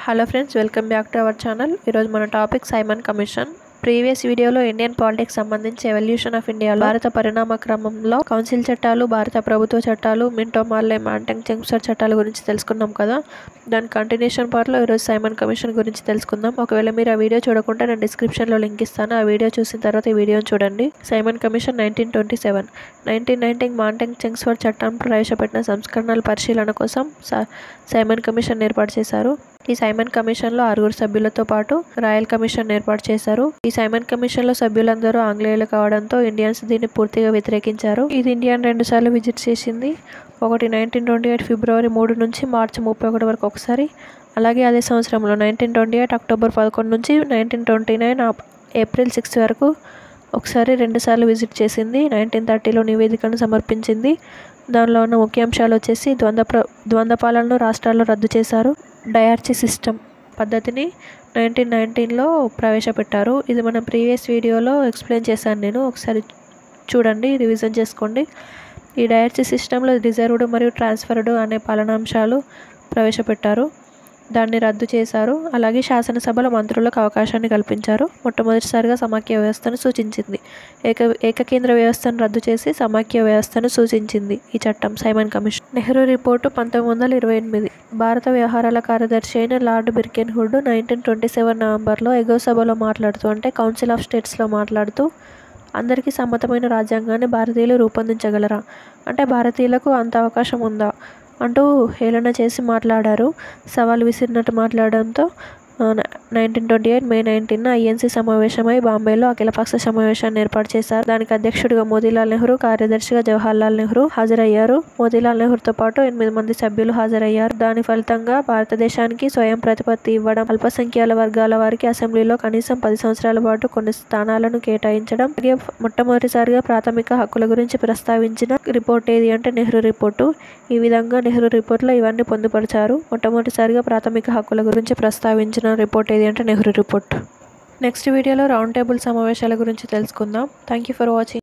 Hello friends, welcome back to our channel. ఈరోజు మన topic Simon commission. Previous వీడియోలో Indian politics సంబంధించి evolution of ఇండియాలో భారత పరిణామ క్రమంలో కౌన్సిల్ చట్టాలు, భారత ప్రభుత్వ చట్టాలు, మింటో మార్లే మాంటెంగ్ చెంగ్స్ఫర్ చట్టాల గురించి తెలుసుకున్నాం కదా. దాని కంటిన్యూషన్ పార్ట్లో ఈరోజు సైమన్ కమిషన్ గురించి తెలుసుకుందాం. ఒకవేళ మీరు ఆ వీడియో చూడకుంటే నేను డిస్క్రిప్షన్లో లింక్ ఇస్తాను. ఆ వీడియో చూసిన తర్వాత ఈ వీడియోని చూడండి. సైమన్ కమిషన్ 1927 మాంటెంగ్ చెంగ్స్ఫర్ చట్టం ప్రవేశపెట్టిన సంస్కరణల పరిశీలన కోసం సైమన్ కమిషన్ ఏర్పాటు చేశారు. ఈ సైమన్ కమిషన్లో 6 సభ్యులతో పాటు రాయల్ కమిషన్ ఏర్పాటు చేశారు. ఈ సైమన్ కమిషన్లో సభ్యులందరూ ఆంగ్లేయులు కావడంతో ఇండియన్స్ దీన్ని పూర్తిగా వ్యతిరేకించారు. ఇది ఇండియాను 2 సార్లు విజిట్ చేసింది. ఒకటి 1928 ఫిబ్రవరి 3 నుంచి మార్చి 31 వరకు ఒకసారి, అలాగే అదే సంవత్సరంలో 1928 అక్టోబర్ 11 నుంచి 1929 ఏప్రిల్ 6 వరకు ఒకసారి 2 సార్లు విజిట్ చేసింది. 1930లో నివేదికను సమర్పించింది. దానిలో ఉన్న ముఖ్యాంశాలు వచ్చేసి ద్వంద్వ పాలనను రాష్ట్రాల్లో రద్దు చేశారు. డయార్చీ సిస్టమ్ పద్ధతిని 1919లో ప్రవేశపెట్టారు. ఇది మనం ప్రీవియస్ వీడియోలో ఎక్స్ప్లెయిన్ చేశాను నేను. ఒకసారి చూడండి, రివిజన్ చేసుకోండి. ఈ డయార్చీ సిస్టంలో రిజర్వ్డ్ మరియు ట్రాన్స్ఫర్డ్ అనే పాలనాంశాలు ప్రవేశపెట్టారు. దాన్ని రద్దు చేశారు. అలాగే శాసనసభలో మంత్రులకు అవకాశాన్ని కల్పించారు. మొట్టమొదటిసారిగా సమాఖ్య వ్యవస్థను సూచించింది. ఏకకేంద్ర వ్యవస్థను రద్దు చేసి సమాఖ్య వ్యవస్థను సూచించింది ఈ చట్టం సైమన్ కమిషన్. నెహ్రూ రిపోర్టు 1928. భారత వ్యవహారాల కార్యదర్శి అయిన లార్డ్ బిర్కెన్వుడ్ 1927 నవంబర్లో ఎగువ సభలో మాట్లాడుతూ, అంటే కౌన్సిల్ ఆఫ్ స్టేట్స్లో మాట్లాడుతూ, అందరికీ సమ్మతమైన రాజ్యాంగాన్ని భారతీయులు రూపొందించగలరా, అంటే భారతీయులకు అంత అవకాశం ఉందా అంటూ హేళన చేసి మాట్లాడారు. సవాల్ విసిరినట్టు మాట్లాడడంతో 1928 మే 19 ఐఎన్సీ సమావేశమై బాంబేలో అఖిలపక్ష సమావేశాన్ని ఏర్పాటు చేశారు. దానికి అధ్యక్షుడిగా మోతీలాల్ నెహ్రూ, కార్యదర్శిగా జవహర్లాల్ నెహ్రూ హాజరయ్యారు. మోతీలాల్ నెహ్రూతో పాటు 8 మంది సభ్యులు హాజరయ్యారు. దాని ఫలితంగా భారతదేశానికి స్వయం ప్రతిపత్తి ఇవ్వడం, అల్పసంఖ్యాల వర్గాల వారికి అసెంబ్లీలో కనీసం 10 సంవత్సరాల పాటు కొన్ని స్థానాలను కేటాయించడం, అలాగే మొట్టమొదటిసారిగా ప్రాథమిక హక్కుల గురించి ప్రస్తావించిన రిపోర్ట్ ఏది అంటే నెహ్రూ రిపోర్టు. ఈ విధంగా నెహ్రూ రిపోర్ట్లో ఇవన్నీ పొందుపరిచారు. మొట్టమొదటిసారిగా ప్రాథమిక హక్కుల గురించి ప్రస్తావించిన రిపోర్ట్ ఏది అంటే నెహ్రూ రిపోర్ట్. నెక్స్ట్ వీడియోలో రౌండ్ టేబుల్ సమావేశాల గురించి తెలుసుకుందాం. Thank you for watching.